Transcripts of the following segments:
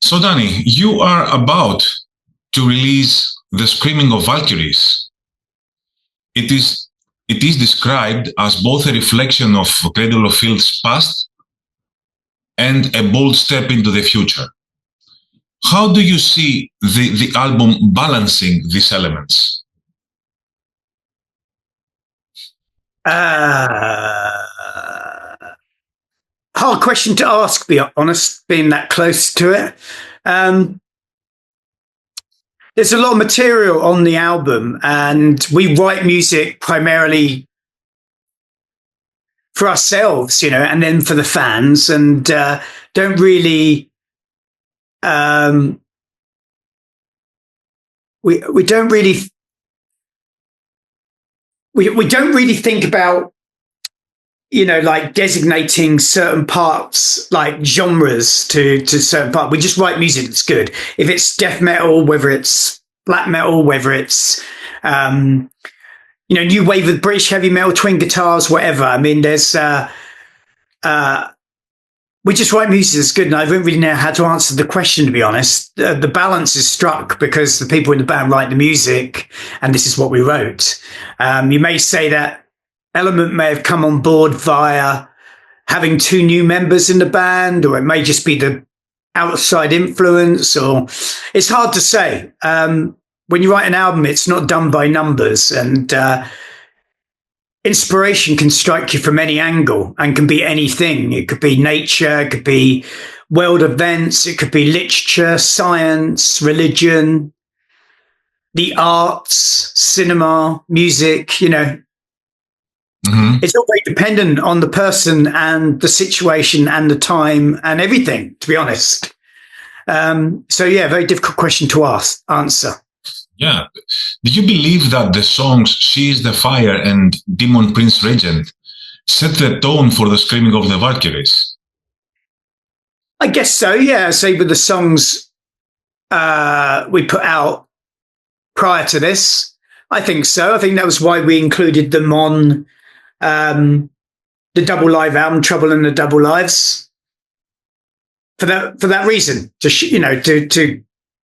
So, Dani, you are about to release The Screaming of Valkyries. It is described as both a reflection of Cradle of Filth's past and a bold step into the future. How do you see the album balancing these elements? Hard question to ask, to be honest, being that close to it. There's a lot of material on the album, and we write music primarily for ourselves, you know, and then for the fans, and don't really we don't really think about, you know, like designating certain parts, like genres to certain parts. We just write music that's good. If it's death metal, whether it's black metal, whether it's, you know, new wave of British heavy metal, twin guitars, whatever. I mean, there's, we just write music that's good. And I don't really know how to answer the question, to be honest. The balance is struck because the people in the band write the music, and this is what we wrote. You may say that element may have come on board via having two new members in the band, or it may just be the outside influence, or it's hard to say. When you write an album, it's not done by numbers, and inspiration can strike you from any angle and can be anything. It could be nature, it could be world events, it could be literature, science, religion, the arts, cinema, music, you know. Mm-hmm. It's all very dependent on the person and the situation and the time and everything, to be honest. So yeah, very difficult question to answer. Yeah. Do you believe that the songs She is the Fire and Demon Prince Regent set the tone for the Screaming of the Valkyries? I guess so, yeah. Say with the songs we put out prior to this, I think so. I think that was why we included them on the double live album, Trouble and the Double Lives, for that reason, to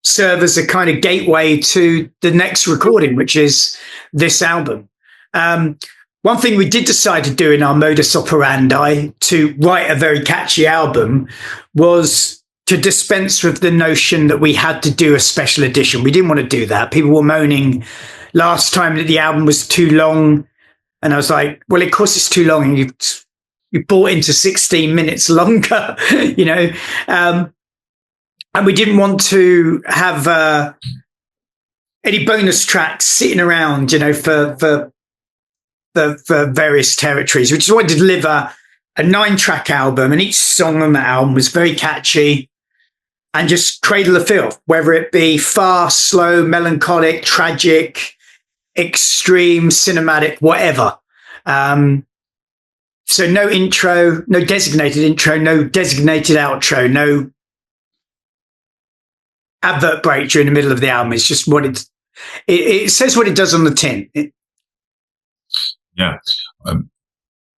serve as a kind of gateway to the next recording, which is this album. One thing we did decide to do in our modus operandi to write a very catchy album was to dispense with the notion that we had to do a special edition. We didn't want to do that. People were moaning last time that the album was too long. And I was like, well, of course it's too long. And you bought into 16 minutes longer, you know. And we didn't want to have any bonus tracks sitting around, you know, for various territories. We just wanted to deliver a 9-track album, and each song on that album was very catchy, and just Cradle of Filth, whether it be fast, slow, melancholic, tragic, extreme, cinematic, whatever. So no intro, no designated intro, no designated outro, no advert break during the middle of the album. It's just what it says what it does on the tin. Yeah.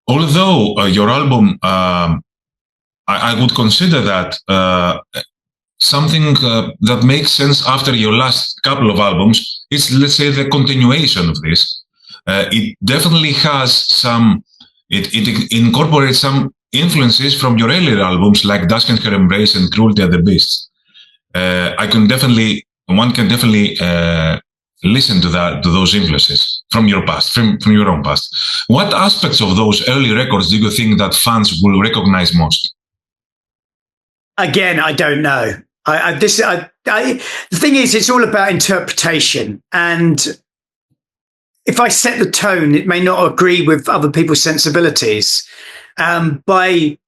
Although your album, I would consider that something that makes sense after your last couple of albums is, let's say, the continuation of this. It definitely has some, it incorporates some influences from your earlier albums like Dusk and Her Embrace and Cruelty at the Beast. One can definitely listen to those influences from your past, from your own past. What aspects of those early records do you think that fans will recognize most? Again, I don't know. The thing is, it's all about interpretation, and if I set the tone, it may not agree with other people's sensibilities. By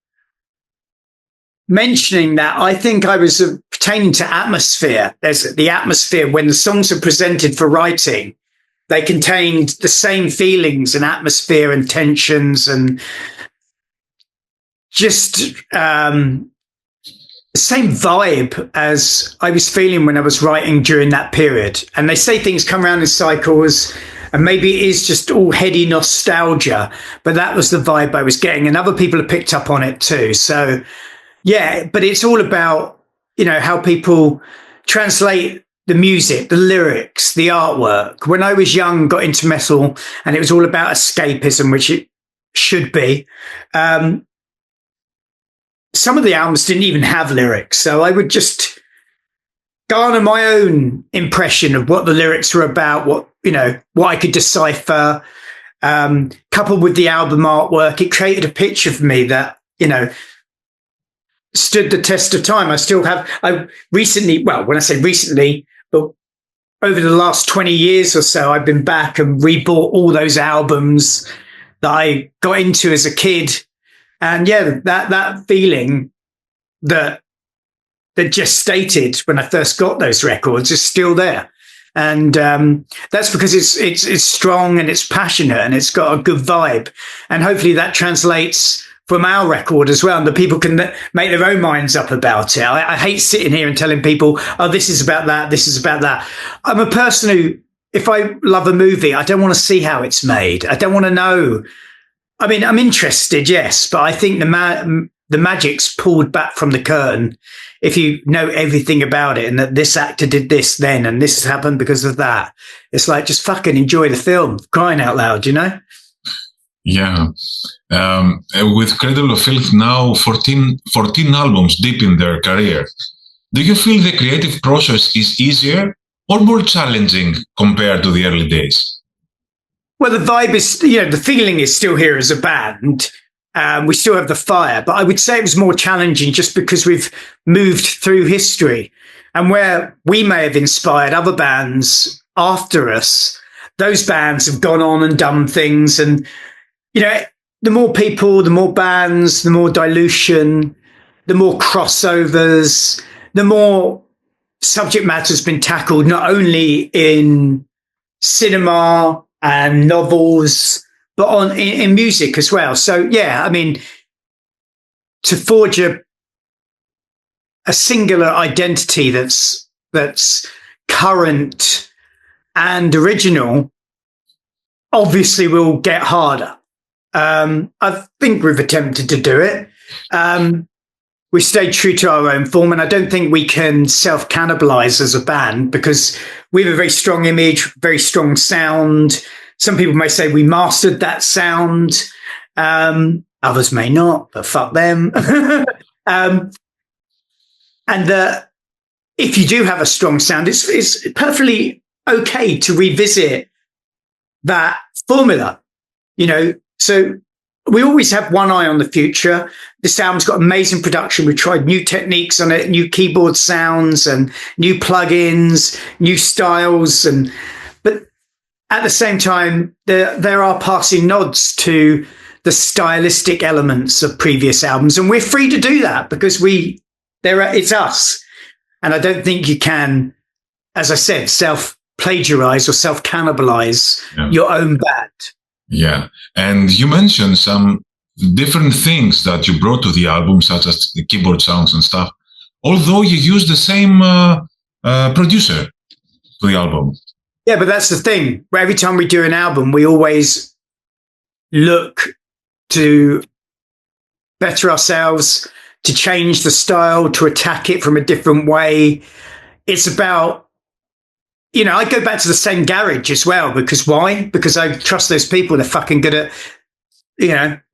mentioning that, I think I was pertaining to atmosphere. There's the atmosphere when the songs are presented for writing. They contained the same feelings and atmosphere and tensions and just the same vibe as I was feeling when I was writing during that period. And they say things come around in cycles, and maybe it is just all heady nostalgia, but that was the vibe I was getting, and other people have picked up on it too. So yeah, but it's all about, how people translate the music, the lyrics, the artwork. When I was young, got into metal, and it was all about escapism, which it should be. Some of the albums didn't even have lyrics, so I would just garner my own impression of what the lyrics were about, what I could decipher. Coupled with the album artwork, it created a picture for me that stood the test of time. I still have. I recently, well, when I say recently, but over the last 20 years or so, I've been back and rebought all those albums that I got into as a kid. And yeah, that feeling that just stated when I first got those records is still there. And that's because it's strong and it's passionate and it's got a good vibe. And hopefully that translates from our record as well, and the people can make their own minds up about it. I hate sitting here and telling people, oh, this is about that, this is about that. I'm a person who, if I love a movie, I don't want to see how it's made. I don't want to know. I mean, I'm interested, yes, but I think the magic's pulled back from the curtain if you know everything about it, and that this actor did this then and this happened because of that. It's like, just fucking enjoy the film, crying out loud, Yeah. With Cradle of Filth now 14 albums deep in their career, do you feel the creative process is easier or more challenging compared to the early days? Well, the vibe is, the feeling is still here as a band. We still have the fire, but I would say it was more challenging just because we've moved through history, and where we may have inspired other bands after us, those bands have gone on and done things. And, the more people, the more bands, the more dilution, the more crossovers, the more subject matter has been tackled, not only in cinema and novels, but in music as well. So, yeah, I mean, to forge a singular identity that's current and original, obviously will get harder. I think we've attempted to do it. We stayed true to our own form, and I don't think we can self-cannibalize as a band because we have a very strong image, very strong sound. Some people may say we mastered that sound. Others may not, but fuck them. And if you do have a strong sound, it's perfectly okay to revisit that formula, So we always have one eye on the future. This album's got amazing production. We tried new techniques on it, new keyboard sounds and new plugins, new styles. But at the same time, there are passing nods to the stylistic elements of previous albums. And we're free to do that because it's us. And I don't think you can, as I said, self-plagiarize or self-cannibalize your own band. Yeah. And you mentioned some different things that you brought to the album, such as the keyboard sounds and stuff, although you used the same producer for the album. Yeah, but that's the thing. Every time we do an album, we always look to better ourselves, to change the style, to attack it from a different way. It's about, I go back to the same garage as well. Because why? Because I trust those people. They're fucking good at,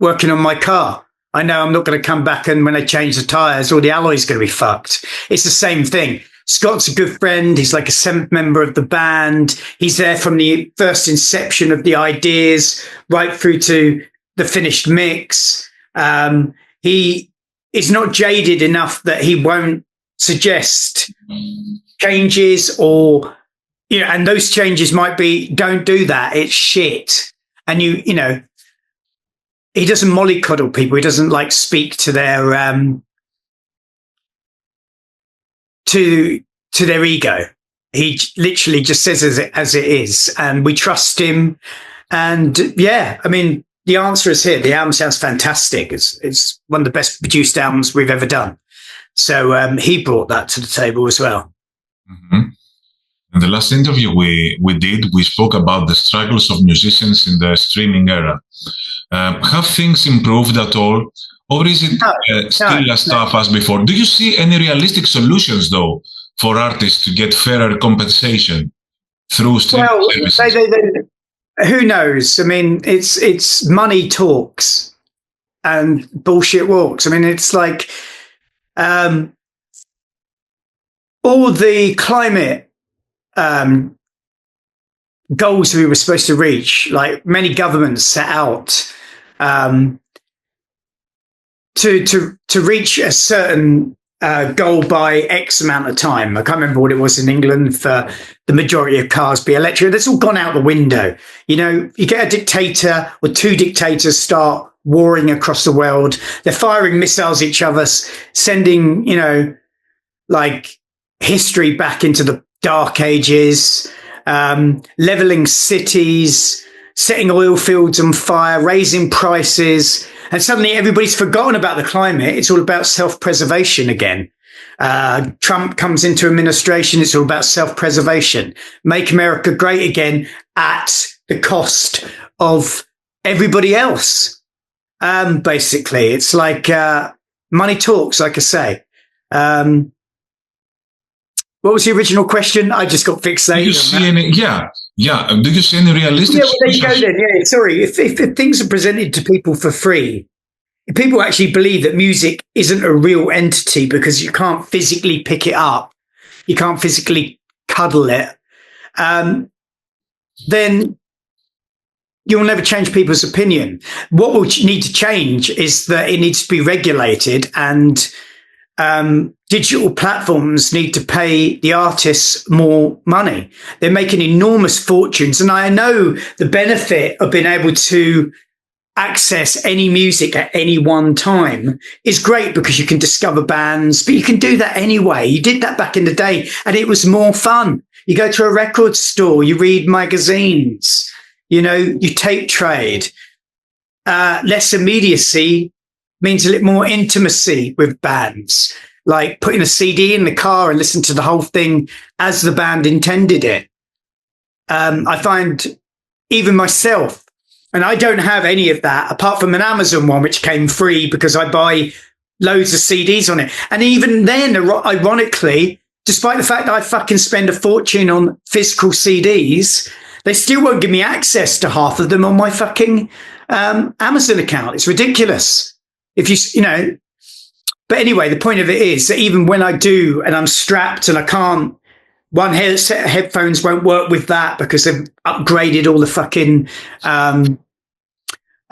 working on my car. I know I'm not going to come back and when I change the tires, all the alloy's going to be fucked. It's the same thing. Scott's a good friend. He's like a seventh member of the band. He's there from the first inception of the ideas right through to the finished mix. He is not jaded enough that he won't suggest changes or, and those changes might be, don't do that. It's shit. And he doesn't mollycoddle people. He doesn't speak to their, to their ego. He literally just says as it is, and we trust him. And yeah, I mean, the answer is here. The album sounds fantastic. It's one of the best produced albums we've ever done. So he brought that to the table as well. Mm-hmm. In the last interview we spoke about the struggles of musicians in the streaming era. Have things improved at all, or is it still as tough as before? Do you see any realistic solutions, though, for artists to get fairer compensation through streaming services? Who knows? I mean, it's money talks and bullshit walks. I mean, it's like all the climate goals we were supposed to reach, like many governments set out to reach a certain goal by X amount of time. I can't remember what it was in England for the majority of cars be electric. That's all gone out the window. You know, you get a dictator or two dictators start warring across the world. They're firing missiles at each other, sending, you know, like history back into the dark ages, leveling cities, setting oil fields on fire, raising prices. And suddenly everybody's forgotten about the climate. It's all about self-preservation again. Trump comes into administration. It's all about self-preservation. Make America great again at the cost of everybody else. Basically, it's like money talks, like I say. What was the original question? I just got fixated. Do you see any? Yeah. Do you see any realistic? Yeah, well, there you go then. Yeah, sorry. If things are presented to people for free, if people actually believe that music isn't a real entity because you can't physically pick it up, you can't physically cuddle it, then you'll never change people's opinion. What will need to change is that it needs to be regulated, and digital platforms need to pay the artists more money. They're making enormous fortunes. And I know the benefit of being able to access any music at any one time is great because you can discover bands, but you can do that anyway. You did that back in the day and it was more fun. You go to a record store, you read magazines, you know, you tape trade. Less immediacy means a little more intimacy with bands, like putting a CD in the car and listen to the whole thing as the band intended it. I find even myself, and I don't have any of that apart from an Amazon one, which came free because I buy loads of CDs on it. And even then, ironically, despite the fact that I fucking spend a fortune on physical CDs, they still won't give me access to half of them on my fucking Amazon account. It's ridiculous. If you know, but anyway, the point of it is that even when I do and I'm strapped and I can't, one set of headphones won't work with that because they've upgraded all the fucking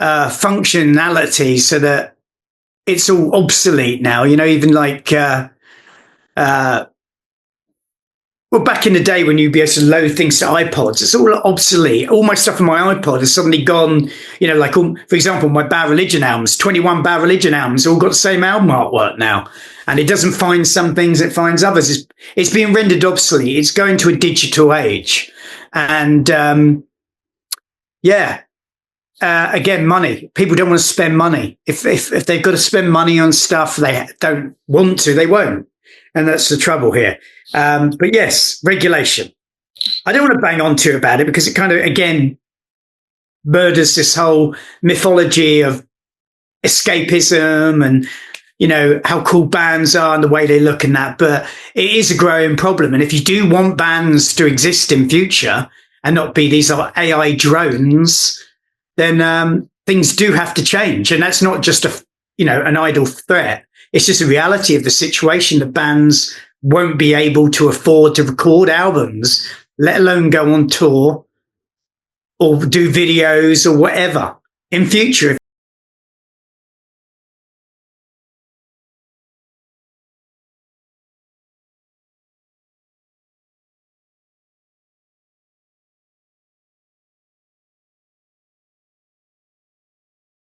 functionality so that it's all obsolete now. You know, even like, well, back in the day when you'd be able to load things to iPods, it's all obsolete. All my stuff on my iPod has suddenly gone, you know, like, for example, my Bad Religion albums, 21 Bad Religion albums, all got the same album artwork now. And it doesn't find some things, it finds others. It's being rendered obsolete. It's going to a digital age. And again, money. People don't want to spend money. If they've got to spend money on stuff they don't want to, they won't. And that's the trouble here. But yes, regulation. I don't want to bang on too about it because it kind of, again, murders this whole mythology of escapism and, you know, how cool bands are and the way they look and that. But it is a growing problem. And if you do want bands to exist in future and not be these AI drones, then things do have to change. And that's not just an idle threat. It's just a reality of the situation. The bands won't be able to afford to record albums, let alone go on tour or do videos or whatever in future.